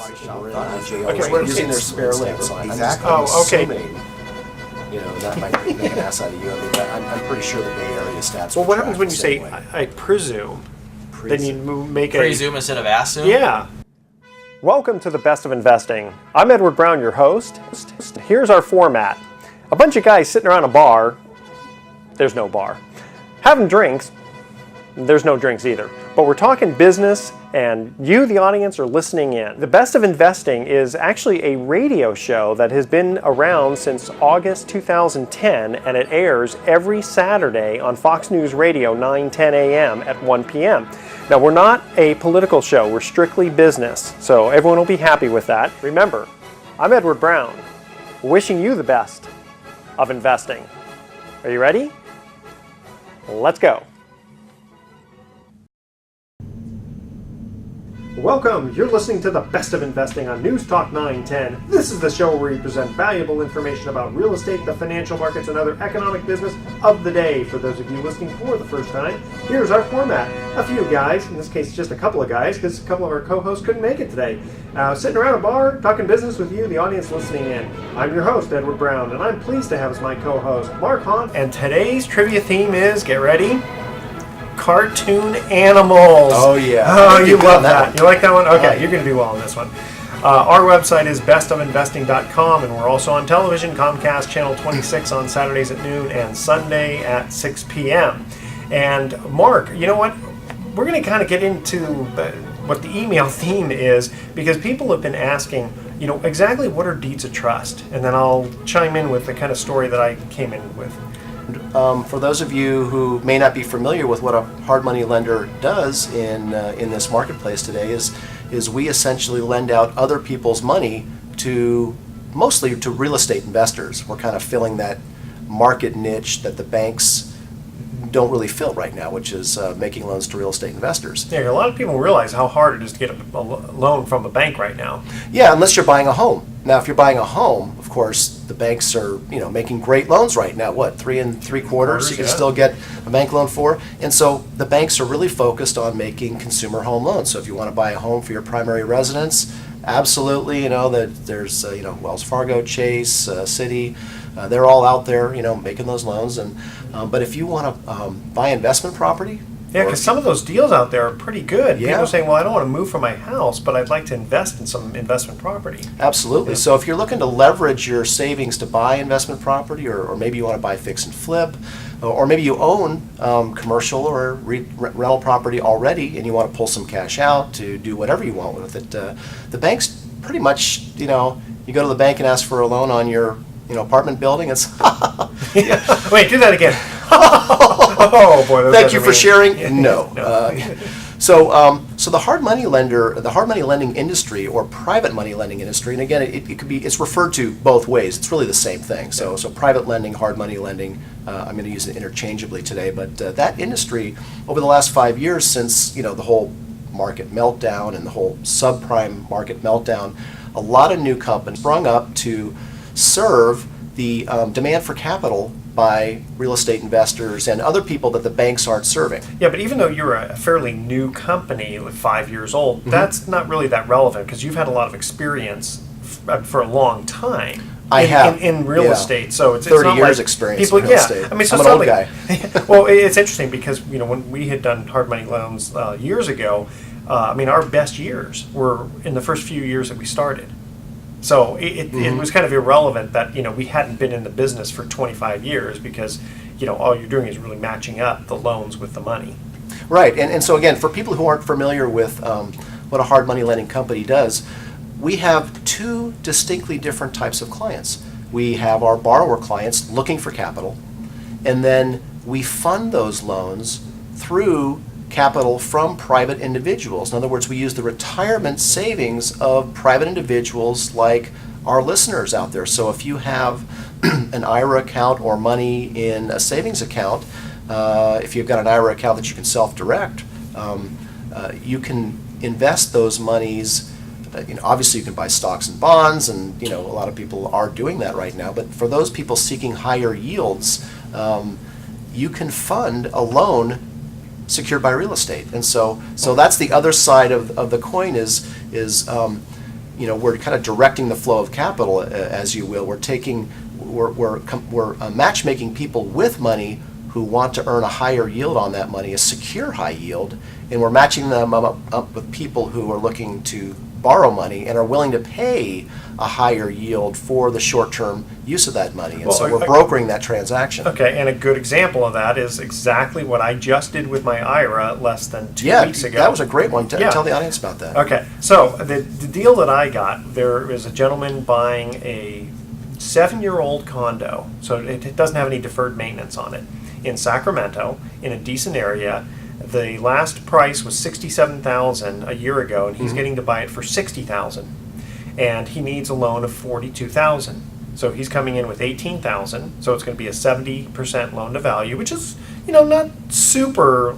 We're using their spare limbs. Exactly. I'm okay. assuming, that might make an ass out of you. I mean, I'm pretty sure the Bay Area stats. Well, what happens when you say, I presume? Then you make presume instead of assume? Yeah. Welcome to the Best of Investing. I'm Edward Brown, your host. Here's our format. A bunch of guys sitting around a bar. There's no bar. Having drinks. There's no drinks either. But we're talking business, and you, the audience, are listening in. The Best of Investing is actually a radio show that has been around since August 2010, and it airs every Saturday on Fox News Radio, 9:10 a.m. at 1 p.m. Now, we're not a political show. We're strictly business, so everyone will be happy with that. Remember, I'm Edward Brown, wishing you the best of investing. Are you ready? Let's go. Welcome. You're listening to the Best of Investing on News Talk 910. This is the show where we present valuable information about real estate, the financial markets, and other economic business of the day. For those of you listening for the first time, here's our format. A few guys, in this case just a couple of guys, because a couple of our co-hosts couldn't make it today, sitting around a bar talking business with you, the audience listening in. I'm your host, Edward Brown, and I'm pleased to have as my co-host, Mark Hahn. And today's trivia theme is, get ready, cartoon animals. Oh, yeah. Oh, you love that. You like that one? Okay, you're going to do well on this one. Our website is bestofinvesting.com, and we're also on television, Comcast Channel 26 on Saturdays at noon and Sunday at 6 p.m. And Mark, you know what? We're going to kind of get into what the email theme is, because people have been asking, exactly what are deeds of trust? And then I'll chime in with the kind of story that I came in with. For those of you who may not be familiar with what a hard money lender does in this marketplace today, is we essentially lend out other people's money mostly to real estate investors. We're kind of filling that market niche that the banks don't really fill right now, which is making loans to real estate investors. Yeah, a lot of people realize how hard it is to get a loan from a bank right now. Yeah, unless you're buying a home. Now, if you're buying a home, of course, the banks are making great loans right now. What, 3 3/4? You can still get a bank loan for. And so the banks are really focused on making consumer home loans. So if you want to buy a home for your primary residence, absolutely. That there's Wells Fargo, Chase, Citi. They're all out there, making those loans. And but if you want to buy investment property. Yeah, because some of those deals out there are pretty good. Yeah. People are saying, well, I don't want to move from my house, but I'd like to invest in some investment property. Absolutely. Yeah. So if you're looking to leverage your savings to buy investment property, or maybe you want to buy fix and flip, or maybe you own commercial or rental property already and you want to pull some cash out to do whatever you want with it, the banks pretty much, you go to the bank and ask for a loan on your apartment building. It's Wait, do that again. Oh boy! Thank you for sharing. No. So the hard money lending industry, or private money lending industry, and again, it's referred to both ways. It's really the same thing. So private lending, hard money lending. I'm going to use it interchangeably today, but that industry over the last 5 years, since the whole market meltdown and the whole subprime market meltdown, a lot of new companies sprung up to serve the demand for capital by real estate investors and other people that the banks aren't serving. Yeah, but even though you're a fairly new company, like 5 years old, that's not really that relevant, because you've had a lot of experience for a long time. I have in real estate, so it's 30 not years like experience in real estate. I mean, so I'm an old guy. Well, it's interesting because when we had done hard money loans years ago, our best years were in the first few years that we started. So it was kind of irrelevant that we hadn't been in the business for 25 years, because all you're doing is really matching up the loans with the money. Right, and so again, for people who aren't familiar with what a hard money lending company does, we have two distinctly different types of clients. We have our borrower clients looking for capital, and then we fund those loans through capital from private individuals. In other words, we use the retirement savings of private individuals like our listeners out there. So if you have an IRA account or money in a savings account, if you've got an IRA account that you can self-direct, you can invest those monies. Obviously you can buy stocks and bonds, and a lot of people are doing that right now. But for those people seeking higher yields, you can fund a loan secured by real estate. And so that's the other side of the coin is we're kind of directing the flow of capital, as you will. We're matchmaking people with money who want to earn a higher yield on that money, a secure high yield, and we're matching them up with people who are looking to borrow money and are willing to pay a higher yield for the short-term use of that money. And so we're brokering that transaction. Okay, and a good example of that is exactly what I just did with my IRA less than 2 weeks ago. That was a great one. Yeah. Tell the audience about that. Okay, so the deal that I got, there is a gentleman buying a 7-year-old condo, so it doesn't have any deferred maintenance on it, in Sacramento, in a decent area. The last price was $67,000 a year ago, and he's getting to buy it for $60,000, and he needs a loan of $42,000. So he's coming in with $18,000. So it's going to be a 70% loan to value, which is not super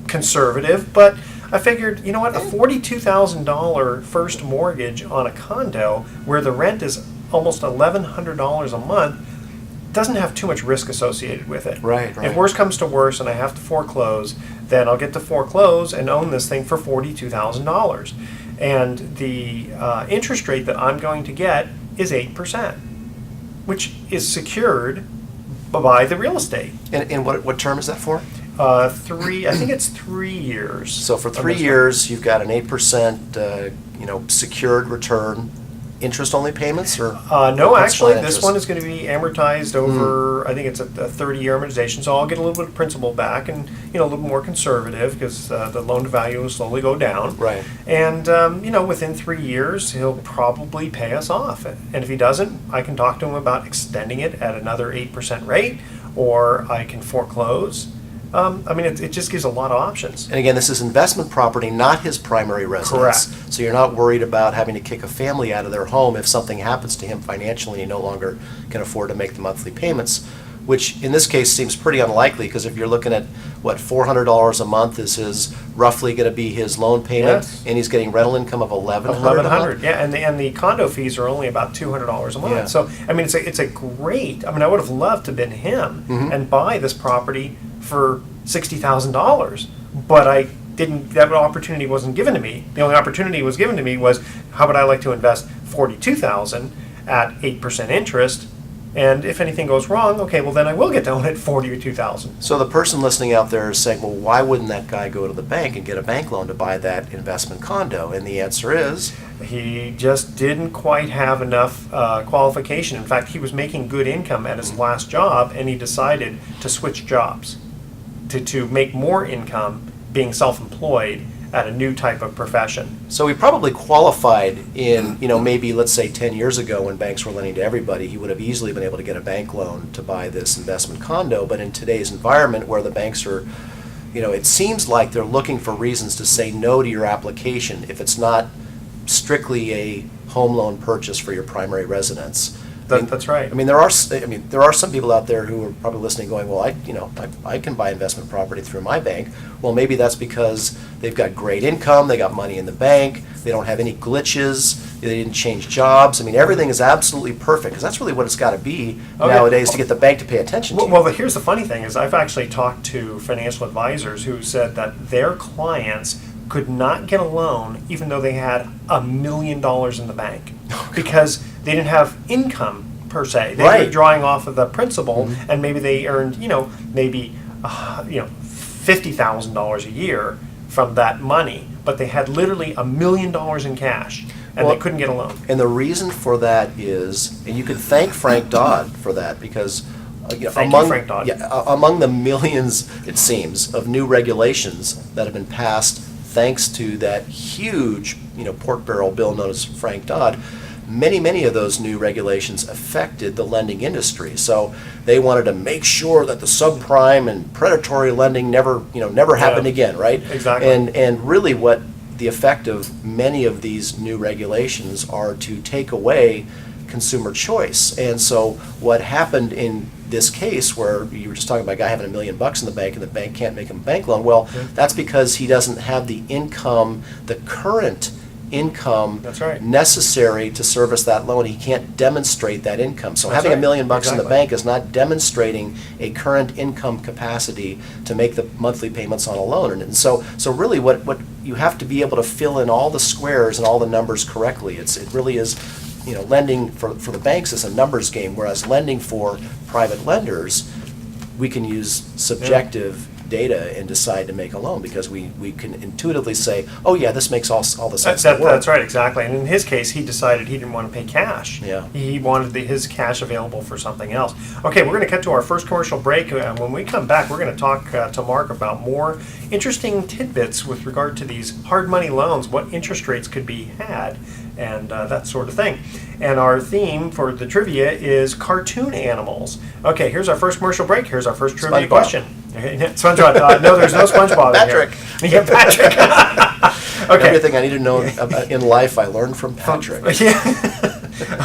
conservative, but I figured, a $42,000 first mortgage on a condo where the rent is almost $1,100 a month doesn't have too much risk associated with it. Right. If worse comes to worse and I have to foreclose, then I'll get to foreclose and own this thing for $42,000. And the interest rate that I'm going to get is 8%, which is secured by the real estate. And what term is that for? I think it's 3 years. So for 3 years, you've got an 8%, secured return. Interest-only payments, or no, actually, this interest? one is going to be amortized over. I think it's a 30-year amortization, so I'll get a little bit of principal back, and a little more conservative because the loan to value will slowly go down. Right. And within 3 years, he'll probably pay us off. And if he doesn't, I can talk to him about extending it at another 8% rate, or I can foreclose. It just gives a lot of options. And again, this is investment property, not his primary residence. Correct. So you're not worried about having to kick a family out of their home if something happens to him financially and he no longer can afford to make the monthly payments, which in this case seems pretty unlikely, because if you're looking at what $400 a month is roughly going to be his loan payment, Yes. and he's getting rental income of $1,100 $1,100, yeah, and the condo fees are only about $200 a month. Yeah. So it's a great. I would have loved to have been him and buy this property for $60,000, but I didn't. That opportunity wasn't given to me. The only opportunity was given to me was, how would I like to invest $42,000 at 8% interest? And if anything goes wrong, okay, well then I will get to own it $42,000. So the person listening out there is saying, well, why wouldn't that guy go to the bank and get a bank loan to buy that investment condo? And the answer is, he just didn't quite have enough qualification. In fact, he was making good income at his last job, and he decided to switch jobs to make more income being self-employed at a new type of profession. so he probably qualified in, maybe let's say 10 years ago when banks were lending to everybody, he would have easily been able to get a bank loan to buy this investment condo. But in today's environment where the banks are, it seems like they're looking for reasons to say no to your application if it's not strictly a home loan purchase for your primary residence. That's right. There are some people out there who are probably listening going, well, I can buy investment property through my bank. Well, maybe that's because they've got great income, they got money in the bank, they don't have any glitches, they didn't change jobs. Everything is absolutely perfect, because that's really what it's got to be nowadays to get the bank to pay attention to you. Well, here's the funny thing is I've actually talked to financial advisors who said that their clients could not get a loan even though they had $1 million in the bank because they didn't have income per se. They were drawing off of the principal, and maybe they earned, $50,000 a year from that money, but they had literally $1 million in cash, and they couldn't get a loan. And the reason for that is, and you can thank Frank Dodd for that, because Thank you, Frank Dodd. among the millions, it seems, of new regulations that have been passed thanks to that huge, pork barrel bill known as Frank Dodd, many of those new regulations affected the lending industry. So they wanted to make sure that the subprime and predatory lending never happened again, right? Exactly. And really what the effect of many of these new regulations are to take away consumer choice. And so what happened in this case, where you were just talking about a guy having $1 million in the bank and the bank can't make him a bank loan, well, that's because he doesn't have the income, the current income necessary to service that loan. He can't demonstrate that income. So having $1 million in the bank is not demonstrating a current income capacity to make the monthly payments on a loan. And so really what you have to be able to fill in all the squares and all the numbers correctly. It really is, lending for the banks is a numbers game, whereas lending for private lenders, we can use subjective data and decide to make a loan because we can intuitively say, oh yeah, this makes all the sense in the world. That's right, exactly. And in his case, he decided he didn't want to pay cash. Yeah. He wanted his cash available for something else. Okay, we're going to cut to our first commercial break. When we come back, we're going to talk to Mark about more interesting tidbits with regard to these hard money loans, what interest rates could be had, and that sort of thing. And our theme for the trivia is cartoon animals. Okay, here's our first commercial break. Here's our first trivia SpongeBob. question. SpongeBob. No, there's no SpongeBob Patrick. in here. Yeah, Patrick. Okay. Everything I need to know in life I learned from Patrick. Yeah.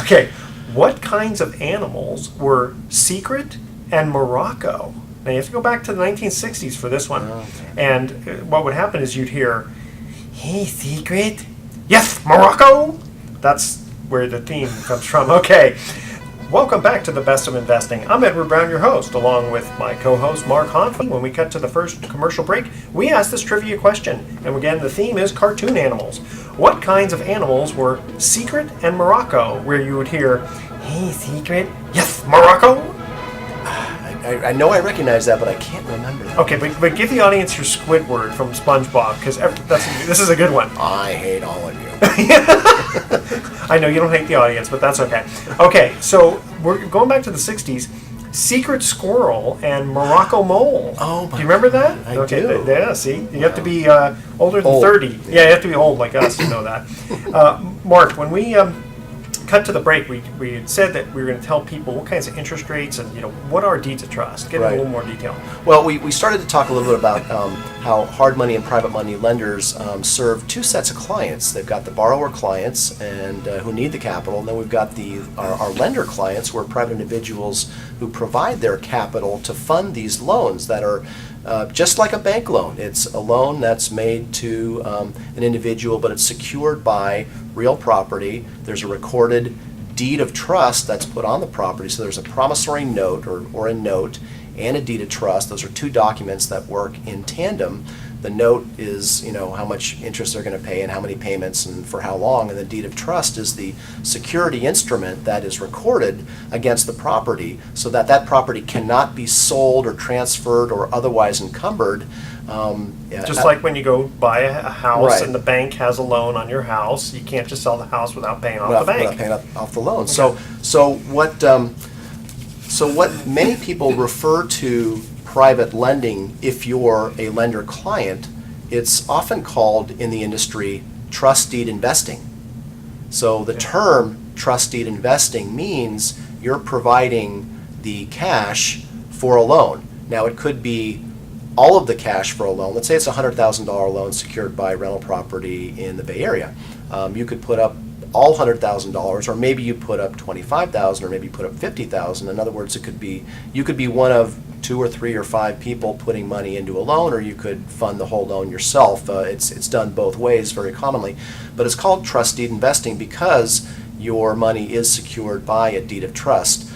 Okay. What kinds of animals were secret and Morocco? Now you have to go back to the 1960s for this one. Okay. And what would happen is you'd hear, "Hey, secret, yes, Morocco." That's where the theme comes from. Okay. Welcome back to the Best of Investing. I'm Edward Brown, your host, along with my co-host Mark Honfley. When we cut to the first commercial break, we asked this trivia question. And again, the theme is cartoon animals. What kinds of animals were secret and Morocco, where you would hear, "Hey, secret, yes, Morocco"? I know I recognize that, but I can't remember that. Okay, but give the audience your Squidward from SpongeBob, because this is a good one. I hate all of you. I know you don't hate the audience, but that's okay. Okay, so we're going back to the 60s. Secret squirrel and Morocco mole. Oh, my do you remember that? God, I okay, do. Yeah, see? You have to be older than Old. 30. Yeah, you have to be old like us to know that. Mark, when we cut to the break, we had said that we were going to tell people what kinds of interest rates and what are deeds of trust. Get into a Right. little more detail. Well, we started to talk a little bit about how hard money and private money lenders serve two sets of clients. They've got the borrower clients and who need the capital, and then we've got our lender clients, who are private individuals who provide their capital to fund these loans that are just like a bank loan. It's a loan that's made to an individual, but it's secured by real property. There's a recorded deed of trust that's put on the property. So there's a promissory note or a note and a deed of trust. Those are two documents that work in tandem. The note is, how much interest they're going to pay and how many payments and for how long. And the deed of trust is the security instrument that is recorded against the property so that that property cannot be sold or transferred or otherwise encumbered. Just like when you go buy a house Right. and the bank has a loan on your house, you can't just sell the house without paying off the bank. Without paying off the loan. So what many people refer to private lending, if you're a lender client, it's often called in the industry trust deed investing. So the term trust deed investing means you're providing the cash for a loan. Now it could be all of the cash for a loan. Let's say it's a $100,000 loan secured by rental property in the Bay Area. You could put up all $100,000, or maybe you put up $25,000, or maybe you put up $50,000. In other words, you could be one of 2 or 3 or 5 people putting money into a loan, or you could fund the whole loan yourself. It's done both ways very commonly, but it's called trust deed investing because your money is secured by a deed of trust.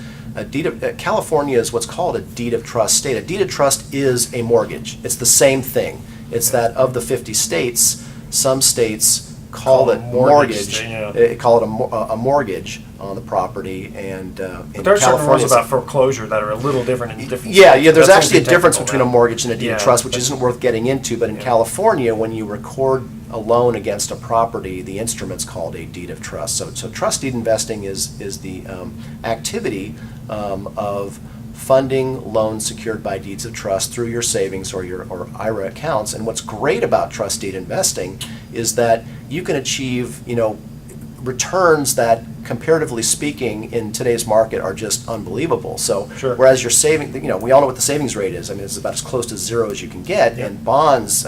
California is what's called a deed of trust state. A deed of trust is a mortgage. It's the same thing. It's that of the 50 states, some states call it mortgage. Call it a mortgage on the property, and But there are certain rules about foreclosure that are a little different in different Yeah, states. there's That's actually a gonna be difference technical between a now. mortgage and a deed of Yeah, trust, which but- isn't worth getting into, but in California, when you record a loan against a property, the instrument's called a deed of trust. So trust deed investing is the activity of funding loans secured by deeds of trust through your savings or IRA accounts. And what's great about trust deed investing is that you can achieve, returns that, comparatively speaking, in today's market are just unbelievable. So Sure. whereas your saving, we all know what the savings rate is. I mean, it's about as close to zero as you can get. Yeah. And bonds,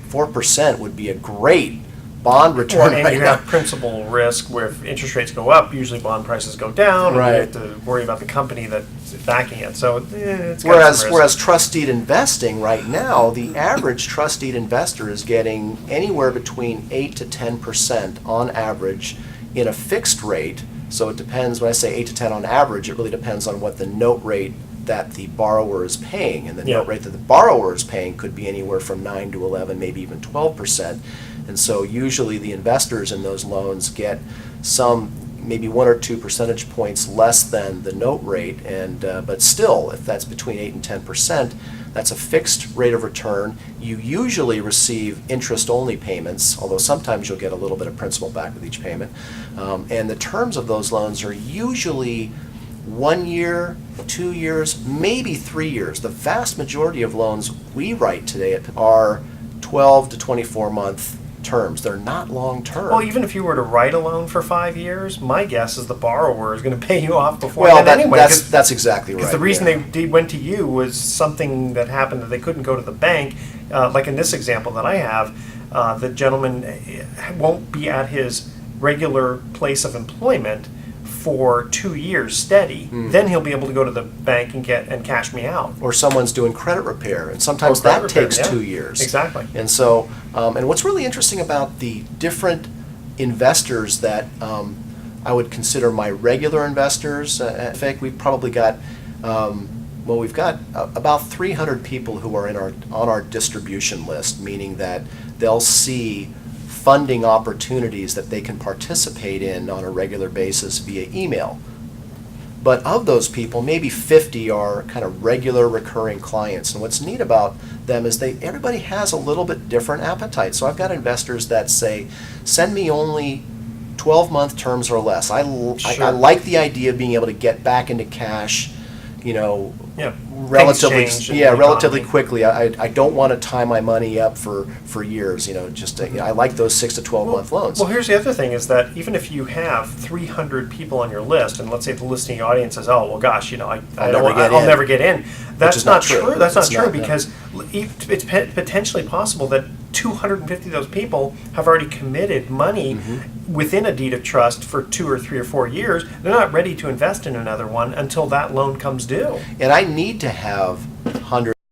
4% would be a great bond Well, return and right you now. have principal risk where if interest rates go up, usually bond prices go down, Right. and you have to worry about the company that's backing it. So it's got some risk. Whereas trust deed investing right now, the average trust deed investor is getting anywhere between 8 to 10% on average in a fixed rate. So it depends. When I say 8 to 10 on average, it really depends on what the note rate that the borrower is paying, and the Yeah. note rate that the borrower is paying could be anywhere from 9 to 11, maybe even 12%. And so usually the investors in those loans get some, maybe 1 or 2 percentage points less than the note rate, and but still, if that's between 8 and 10%, that's a fixed rate of return. You usually receive interest-only payments, although sometimes you'll get a little bit of principal back with each payment. And the terms of those loans are usually 1 year, 2 years, maybe 3 years. The vast majority of loans we write today are 12 to 24-month terms. They're not long-term. Well, even if you were to write a loan for 5 years, my guess is the borrower is going to pay you off before Well, then anyway. that's exactly right. Because the reason yeah. they went to you was something that happened that they couldn't go to the bank. Like in this example that I have, the gentleman won't be at his regular place of employment for 2 years steady. Then he'll be able to go to the bank and cash me out. Or someone's doing credit repair, and sometimes Or credit that repair, takes yeah. 2 years. Exactly. And so, and what's really interesting about the different investors that I would consider my regular investors, in fact, we've probably got, we've got about 300 people who are on our distribution list, meaning that they'll see funding opportunities that they can participate in on a regular basis via email. But of those people, maybe 50 are kind of regular recurring clients. And what's neat about them is everybody has a little bit different appetite. So I've got investors that say, send me only 12-month terms or less. I like the idea of being able to get back into cash, Yeah. relatively, Things change in the relatively economy. quickly. I don't want to tie my money up for years. I like those 6 to 12-month loans. Well, here's the other thing is that even if you have 300 people on your list, and let's say the listening audience says, "Oh, well, gosh, I'll never get in," That's is not not true. true. That's not It's true not, no. because it's potentially possible that 250 of those people have already committed money within a deed of trust for 2 or 3 or 4 years. They're not ready to invest in another one until that loan comes due. And I need to have